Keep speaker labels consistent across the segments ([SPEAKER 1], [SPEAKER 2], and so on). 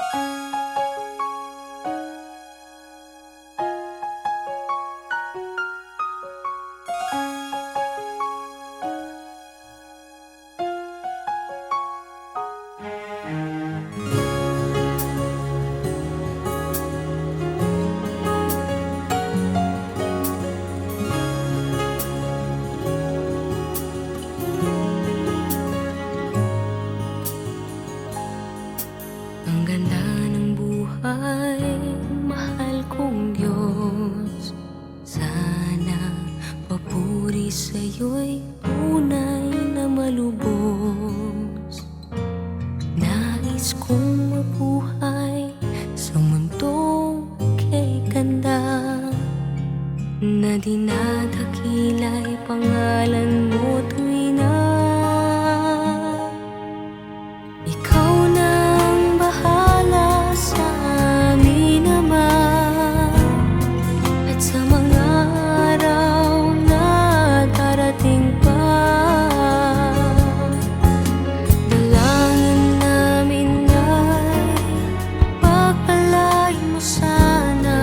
[SPEAKER 1] Ang ganda ng buhay, mahal kong Diyos. Sana papuri sa'yo'y tunay na malubos. Nais kong mabuhay sa mundong kay ganda, na dinadakila'y pangalan mo tuwing na ikaw nang bahala sa amin naman. At sa mga araw na darating pa, dalangin namin ay pagpalain mo sana.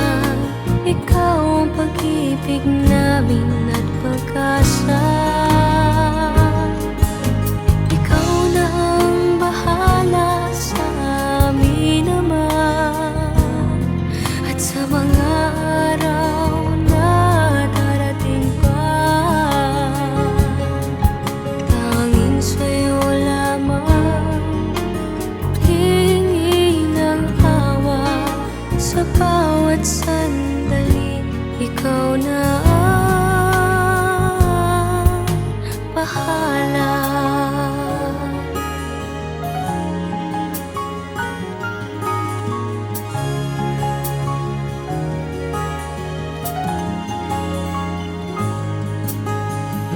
[SPEAKER 1] Ikaw ang pag-ibig namin at pag-asa. Ikaw na ang bahala sa amin naman. At sa mga araw na darating pa, tanging sa'yo lamang hihingi ng awa. Sa bawat sandali, ikaw na ang bahala.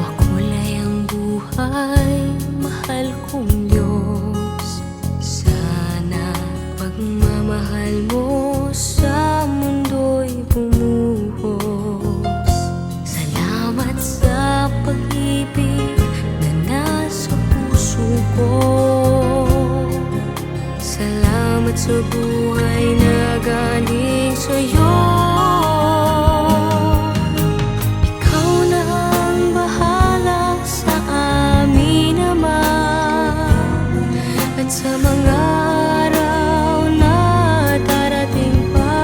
[SPEAKER 1] Makulay ang buhay, mahal kong Diyos. Sana pagmamahal mo sa mundo'y bumuhos. Salamat sa pag-ibig na nasa puso ko. Salamat sa buhay na galing sa'yo. Ikaw na ang bahala sa amin naman. At sa mga araw na darating pa,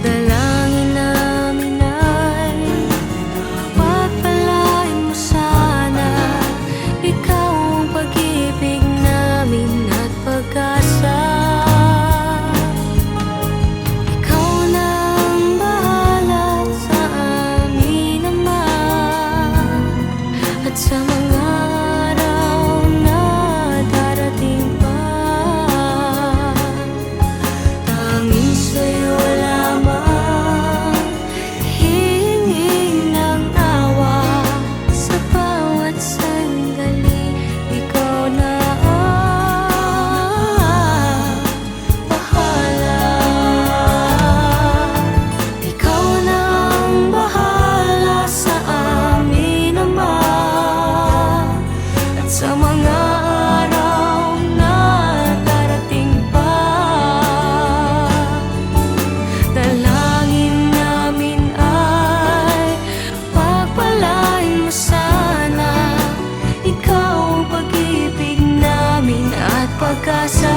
[SPEAKER 1] dalangin namin ay pagpalain mo sana. Ikaw ang pag-ibig namin at pag-asa. Ikaw na ang bahala sa amin naman. At sa mga araw na darating pa, tanging sa'yo lamang hihingi ng awa. Sa bawat sandali, ikaw na ang bahala. Ikaw na ang bahala sa amin naman. At sa mga araw na darating pa, dalangin namin ay pagpalain mo sana. Ikaw ang pag-ibig namin at pag-asa.